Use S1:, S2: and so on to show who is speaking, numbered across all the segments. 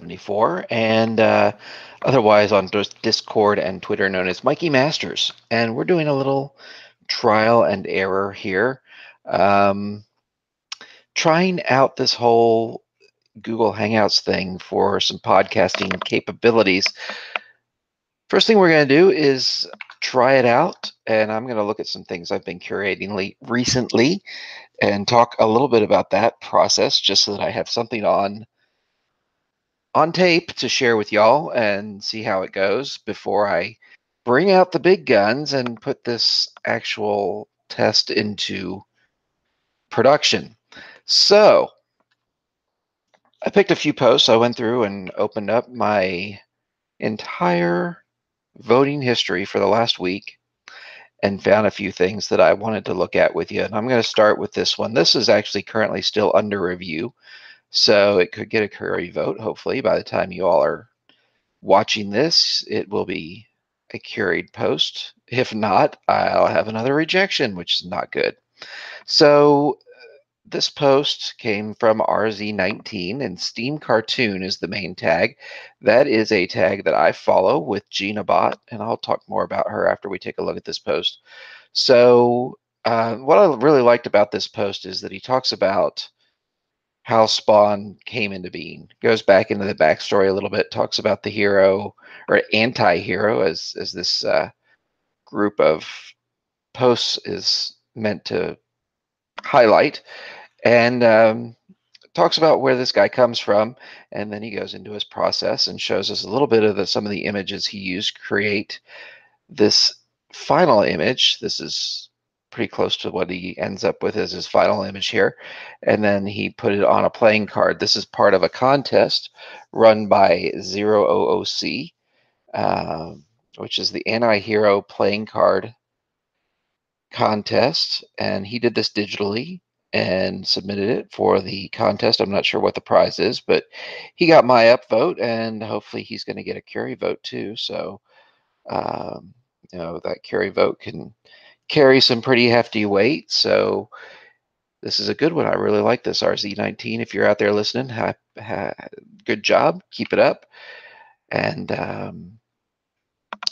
S1: 74, and otherwise on Discord and Twitter known as Mikey Masters. And we're doing a little trial and error here, trying out this whole Google Hangouts thing for some podcasting capabilities. First thing we're going to do is try it out, and I'm going to look at some things I've been curating recently and talk a little bit about that process just so that I have something on tape to share with y'all and see how it goes before I bring out the big guns and put this actual test into production. So I picked a few posts. I went through and opened up my entire voting history for the last week and found a few things that I wanted to look at with you. And I'm going to start with this one. This is actually currently still under review, so it could get a Curry vote. Hopefully by the time you all are watching this, it will be a curated post. If not, I'll have another rejection, which is not good. So this post came from RZ19, and Steam Cartoon is the main tag. That is a tag that I follow with Gina Bot, and I'll talk more about her after we take a look at this post. So what I really liked about this post is that he talks about how Spawn came into being, goes back into the backstory a little bit, talks about the hero or anti-hero as this group of posts is meant to highlight, and talks about where this guy comes from, and then he goes into his process and shows us a little bit of some of the images he used to create this final image. This is pretty close to what he ends up with as his final image here, and then he put it on a playing card. This is part of a contest run by 000C, which is the anti-hero playing card contest, and he did this digitally and submitted it for the contest. I'm not sure what the prize is, but he got my upvote, and hopefully he's going to get a Curie vote too. So that Curie vote can carry some pretty hefty weight. So this is a good one. I really like this RZ19. If you're out there listening, good job. Keep it up. And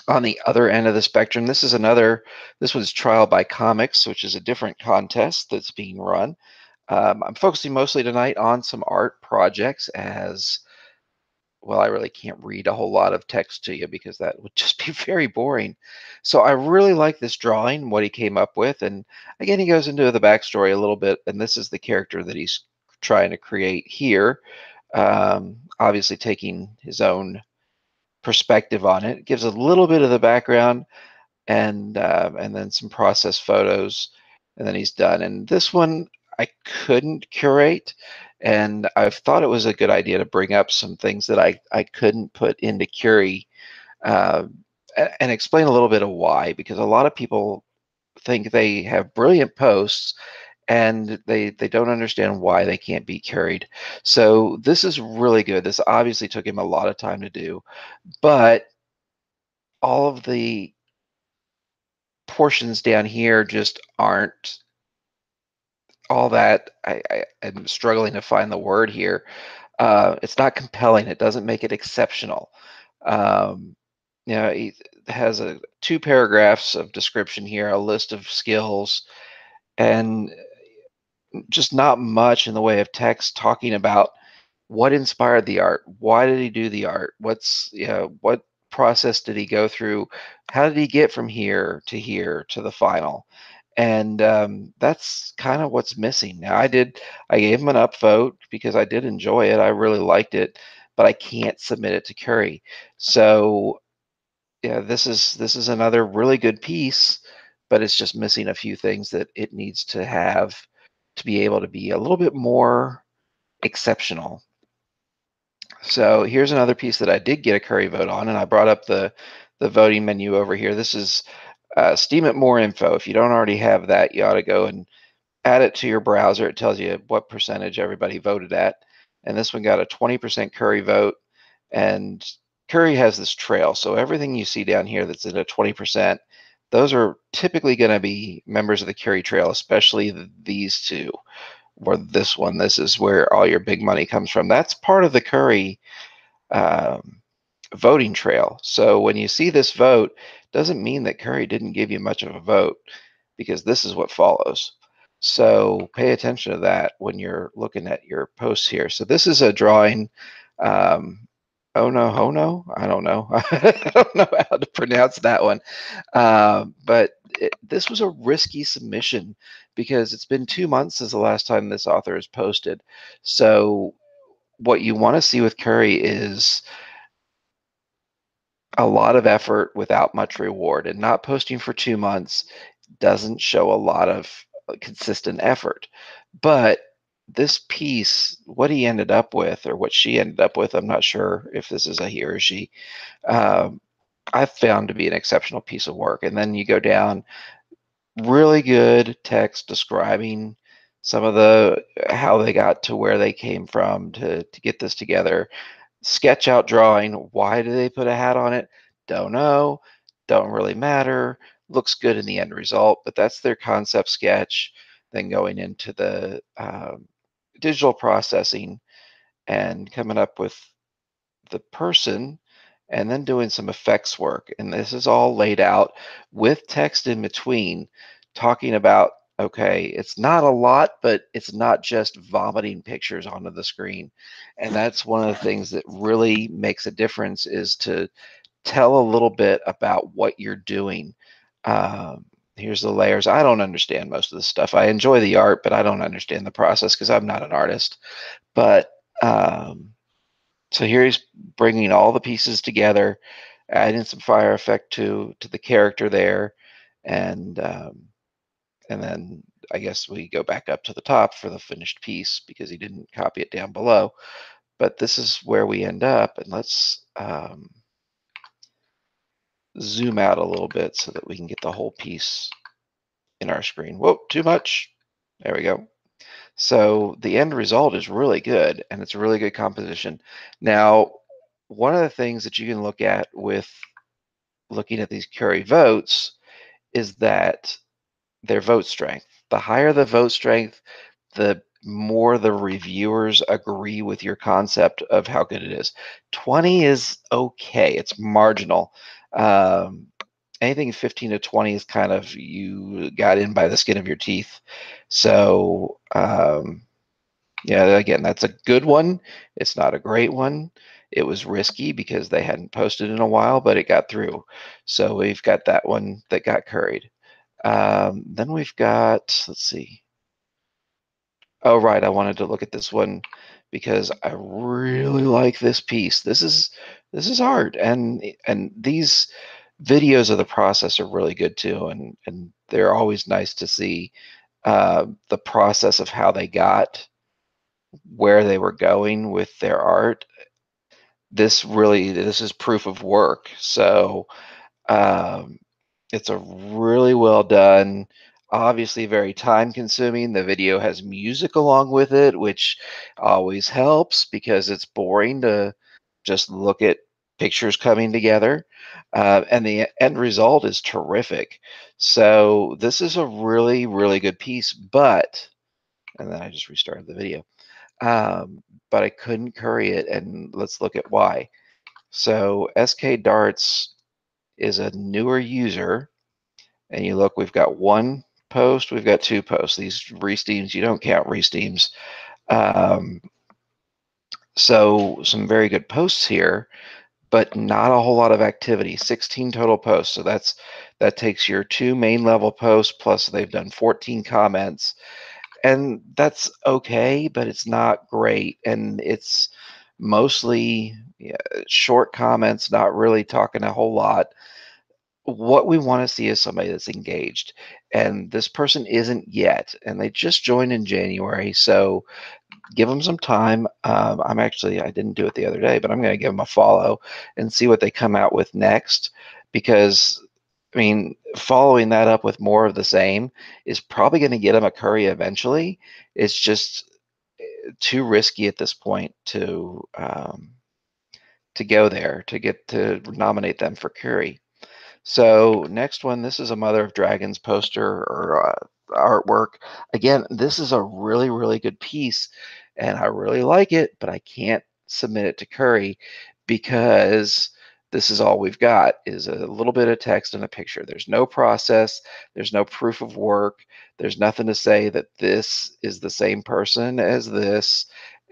S1: on the other end of the spectrum, this was Trial by Comics, which is a different contest that's being run. I'm focusing mostly tonight on some art projects, as well, I really can't read a whole lot of text to you because that would just be very boring. So I really like this drawing, what he came up with. And again, he goes into the backstory a little bit, and this is the character that he's trying to create here. Obviously taking his own perspective on it. It gives a little bit of the background and then some process photos, and then he's done. And this one I couldn't curate, and I've thought it was a good idea to bring up some things that I couldn't put into Curie, and explain a little bit of why, because a lot of people think they have brilliant posts and they don't understand why they can't be carried. So this is really good. This obviously took him a lot of time to do, but all of the portions down here just aren't all that. I'm struggling to find the word here. It's not compelling. It doesn't make it exceptional. It has 2 paragraphs of description here, a list of skills, and just not much in the way of text talking about what inspired the art, why did he do the art, what process did he go through, how did he get from here to the final. And that's kind of what's missing. Now, I gave him an upvote because I did enjoy it. I really liked it, but I can't submit it to Curie. So yeah, this is another really good piece, but it's just missing a few things that it needs to have to be able to be a little bit more exceptional. So here's another piece that I did get a Curie vote on, and I brought up the voting menu over here. This is Steemit More Info. If you don't already have that, you ought to go and add it to your browser. It tells you what percentage everybody voted at. And this one got a 20% Curie vote, and Curie has this trail. So everything you see down here that's in a 20%, those are typically going to be members of the Curie trail, especially these two. Or this one, this is where all your big money comes from. That's part of the Curie voting trail. So when you see this vote, doesn't mean that Curry didn't give you much of a vote, because this is what follows. So pay attention to that when you're looking at your posts here. So this is a drawing. Hono. I don't know. I don't know how to pronounce that one. But this was a risky submission because it's been 2 months since the last time this author has posted. So what you want to see with Curry is a lot of effort without much reward, and not posting for 2 months doesn't show a lot of consistent effort. But this piece, what he ended up with, or what she ended up with, I'm not sure if this is a he or she, um, I found to be an exceptional piece of work. And then you go down, really good text describing some of the how they got to where they came from to get this together. Sketch out drawing. Why do they put a hat on it? Don't know. Don't really matter. Looks good in the end result, but that's their concept sketch. Then going into the digital processing and coming up with the person, and then doing some effects work. And this is all laid out with text in between, talking about, okay, it's not a lot, but it's not just vomiting pictures onto the screen. And that's one of the things that really makes a difference, is to tell a little bit about what you're doing. Here's the layers. I don't understand most of this stuff. I enjoy the art, but I don't understand the process because I'm not an artist. But so here he's bringing all the pieces together, adding some fire effect to the character there, and then I guess we go back up to the top for the finished piece because he didn't copy it down below. But this is where we end up, and let's zoom out a little bit so that we can get the whole piece in our screen. Whoa, too much. There we go. So the end result is really good, and it's a really good composition. Now, one of the things that you can look at with looking at these Curie votes is that their vote strength. The higher the vote strength, the more the reviewers agree with your concept of how good it is. 20 is okay, it's marginal. Anything 15 to 20 is kind of, you got in by the skin of your teeth. So yeah, again, that's a good one. It's not a great one. It was risky because they hadn't posted in a while, but it got through. So we've got that one that got curried. Then we've got, let's see. Oh, right, I wanted to look at this one because I really like this piece. This is art, and these videos of the process are really good too, and they're always nice to see the process of how they got where they were going with their art. This is proof of work. So um, it's a really well done, obviously very time consuming. The video has music along with it, which always helps because it's boring to just look at pictures coming together. And the end result is terrific. So this is a really, really good piece, and then I just restarted the video. But I couldn't curry it, and let's look at why. So SK Darts is a newer user, and you look, we've got one post, we've got two posts. These resteams, you don't count resteams. So some very good posts here, but not a whole lot of activity. 16 total posts. So that takes your two main level posts, plus they've done 14 comments. And that's okay, but it's not great. And it's mostly, yeah, short comments, not really talking a whole lot. What we want to see is somebody that's engaged. And this person isn't yet. And they just joined in January. So give them some time. I didn't do it the other day, but I'm going to give them a follow and see what they come out with next. Because, I mean, following that up with more of the same is probably going to get them a curry eventually. It's just too risky at this point to go there, to get to nominate them for curry. So next one, this is a Mother of Dragons poster or artwork. Again, this is a really, really good piece, and I really like it, but I can't submit it to Curry because this is all we've got is a little bit of text and a picture. There's no process, there's no proof of work, there's nothing to say that this is the same person as this.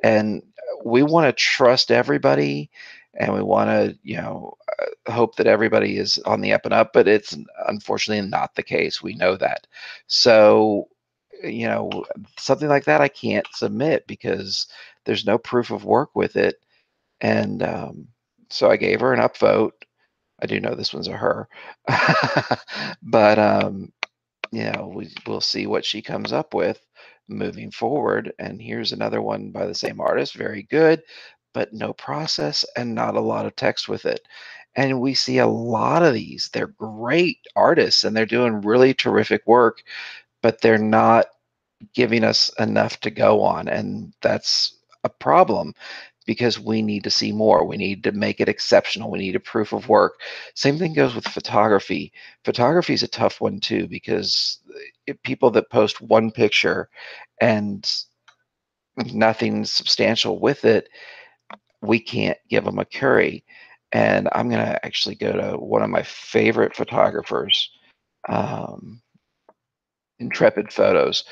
S1: And we want to trust everybody, and we want to, hope that everybody is on the up and up, but it's unfortunately not the case. We know that. So, something like that I can't submit because there's no proof of work with it. And so I gave her an upvote. I do know this one's a her, but we'll see what she comes up with moving forward. And here's another one by the same artist, very good, but no process and not a lot of text with it. And we see a lot of these. They're great artists and they're doing really terrific work, but they're not giving us enough to go on. And that's a problem because we need to see more. We need to make it exceptional. We need a proof of work. Same thing goes with photography. Photography is a tough one too because people that post one picture and nothing substantial with it, we can't give them a curry. And I'm going to actually go to one of my favorite photographers, um, Intrepid Photos.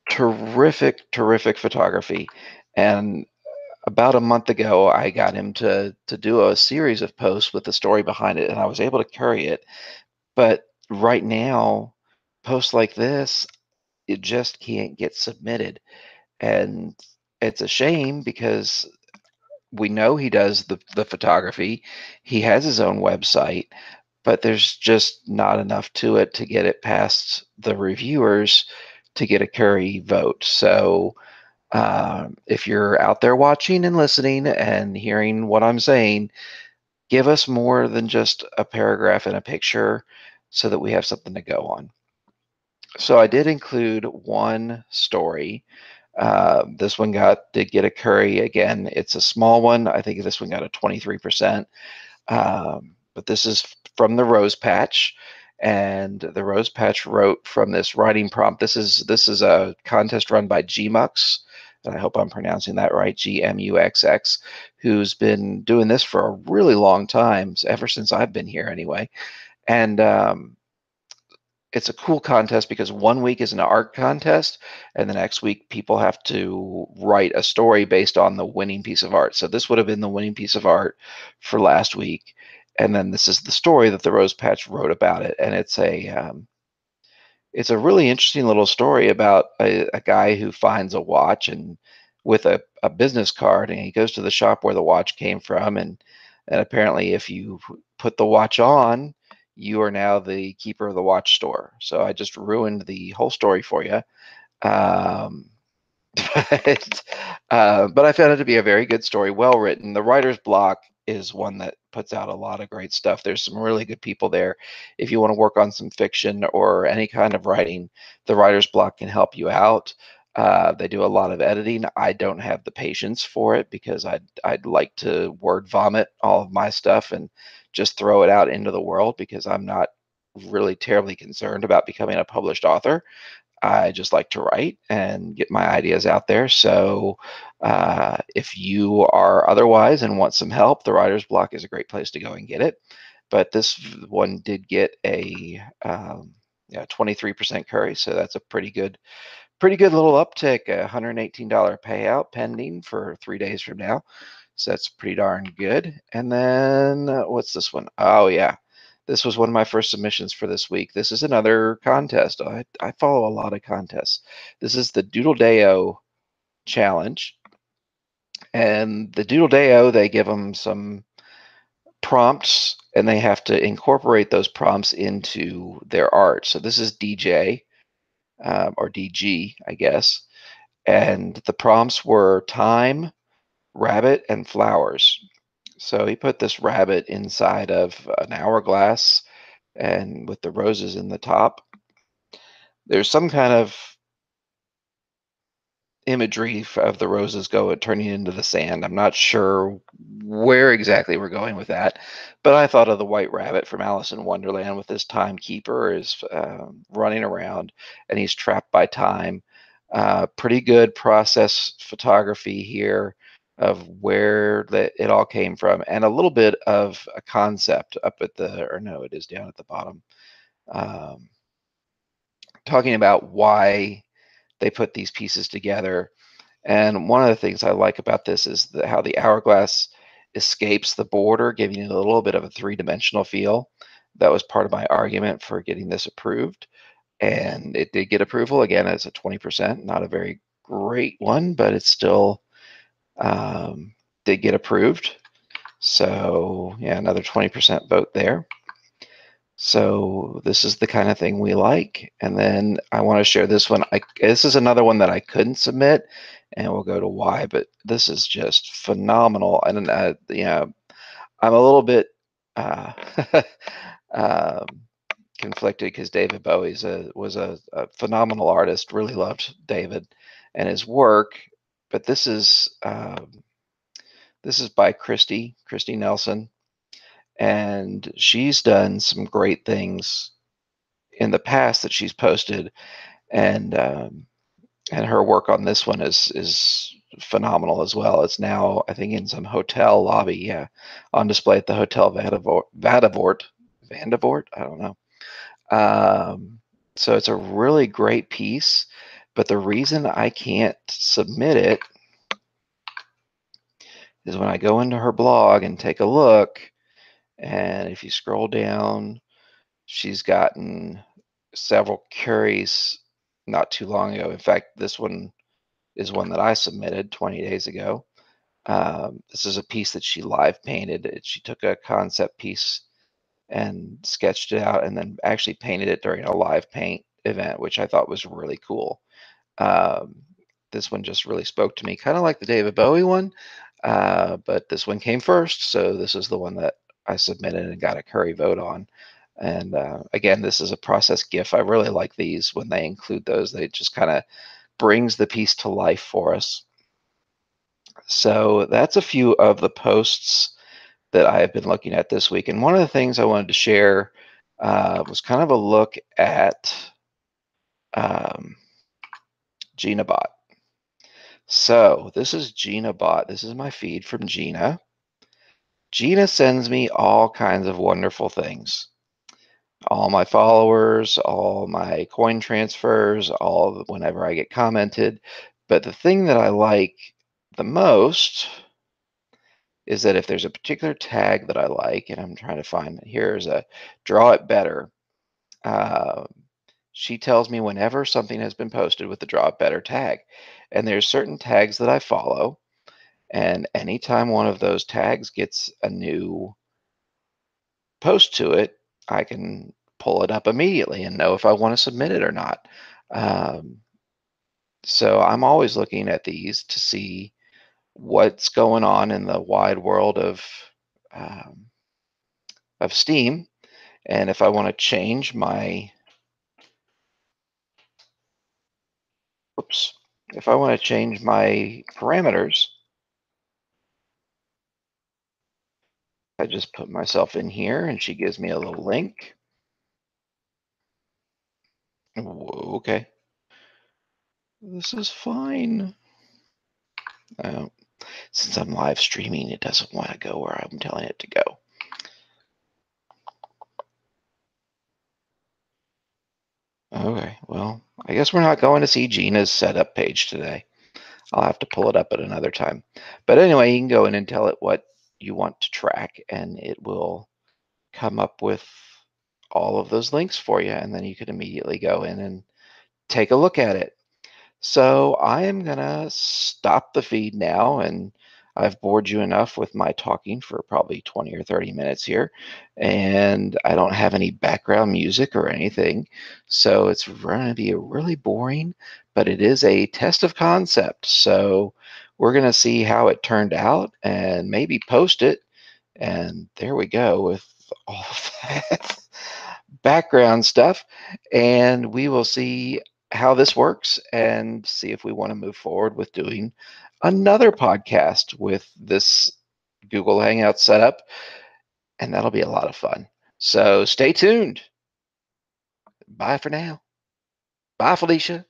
S1: Terrific, terrific photography. And about a month ago, I got him to do a series of posts with the story behind it, and I was able to carry it. But right now, posts like this, it just can't get submitted, and it's a shame because we know he does the photography. He has his own website, but there's just not enough to it to get it past the reviewers to get a curry vote. So if you're out there watching and listening and hearing what I'm saying, give us more than just a paragraph and a picture so that we have something to go on. So I did include one story. This one did get a curry. Again, it's a small one. I think this one got a 23%. But this is from the Rose Patch, and the Rose Patch wrote from this writing prompt. This is a contest run by Gmux, and I hope I'm pronouncing that right, Gmuxx, who's been doing this for a really long time, ever since I've been here anyway. And it's a cool contest because one week is an art contest, and the next week people have to write a story based on the winning piece of art. So this would have been the winning piece of art for last week, and then this is the story that the Rose Patch wrote about it. And it's a really interesting little story about a guy who finds a watch and with a business card, and he goes to the shop where the watch came from, and apparently if you put the watch on, you are now the keeper of the watch store. So I just ruined the whole story for you. Um, but but I found it to be a very good story, well written. The writer's block is one that puts out a lot of great stuff. There's some really good people there. If you want to work on some fiction or any kind of writing, the writer's block can help you out. They do a lot of editing. I don't have the patience for it because I'd like to word vomit all of my stuff and just throw it out into the world because I'm not really terribly concerned about becoming a published author. I just like to write and get my ideas out there. So if you are otherwise and want some help, the writer's block is a great place to go and get it. But this one did get a 23% curry, so that's a pretty good little uptick. $118 payout pending for 3 days from now. So that's pretty darn good. And then what's this one? Oh yeah, this was one of my first submissions for this week. This is another contest. I follow a lot of contests. This is the Doodle Deo challenge. And the Doodle Deo, they give them some prompts and they have to incorporate those prompts into their art. So this is DJ or DG, I guess. And the prompts were time, rabbit, and flowers. So he put this rabbit inside of an hourglass and with the roses in the top. There's some kind of imagery of the roses turning into the sand. I'm not sure where exactly we're going with that, but I thought of the White Rabbit from Alice in Wonderland with this timekeeper is running around and he's trapped by time. Pretty good process photography here. of where it all came from, and a little bit of a concept up at the, or no, it is down at the bottom, um, talking about why they put these pieces together. And one of the things I like about this is how the hourglass escapes the border, giving it a little bit of a three-dimensional feel. That was part of my argument for getting this approved. And it did get approval. Again, it's a 20%, not a very great one, but it still did get approved. So yeah, another 20% vote there. So this is the kind of thing we like. And then I want to share this one. This is another one that I couldn't submit, and we'll go to why, but this is just phenomenal. And I'm a little bit uh, um, conflicted because David Bowie was a phenomenal artist. Really loved David and his work, but this is by Christy Nelson, and she's done some great things in the past that she's posted, and her work on this one is phenomenal as well. It's now, I think, in some hotel lobby, yeah, on display at the Hotel Vandevort. I don't know. So it's a really great piece, but the reason I can't submit it is when I go into her blog and take a look, and if you scroll down, she's gotten several queries not too long ago. In fact, this one is one that I submitted 20 days ago. This is a piece that she live painted. She took a concept piece and sketched it out and then actually painted it during a live paint event, which I thought was really cool. Um, this one just really spoke to me, kind of like the David Bowie one, but this one came first, so this is the one that I submitted and got a curry vote on. And again, this is a process GIF. I really like these when they include those. They just kind of brings the piece to life for us. So that's a few of the posts that I have been looking at this week. And one of the things I wanted to share was kind of a look at GinaBot. So this is GinaBot. This is my feed from Gina. Gina sends me all kinds of wonderful things. All my followers, all my coin transfers, all whenever I get commented. But the thing that I like the most is that if there's a particular tag that I like, and I'm trying to find, here's a draw it better. She tells me whenever something has been posted with the draw it better tag. And there's certain tags that I follow. And anytime one of those tags gets a new post to it, I can pull it up immediately and know if I want to submit it or not. Um, so I'm always looking at these to see what's going on in the wide world um, of Steam, and if I want to change my if I want to change my parameters, I just put myself in here, and she gives me a little link. Whoa, okay, this is fine. Since I'm live streaming, it doesn't want to go where I'm telling it to go. Okay, well, I guess we're not going to see Gina's setup page today. I'll have to pull it up at another time. But anyway, you can go in and tell it what you want to track, and it will come up with all of those links for you, and then you can immediately go in and take a look at it. So I am going to stop the feed now, and I've bored you enough with my talking for probably 20 or 30 minutes here, and I don't have any background music or anything, so it's going to be really boring, but it is a test of concept, so we're going to see how it turned out and maybe post it, and there we go with all of that background stuff, and we will see how this works and see if we want to move forward with doing another podcast with this Google Hangout setup, and that'll be a lot of fun. So stay tuned. Bye for now. Bye, Felicia.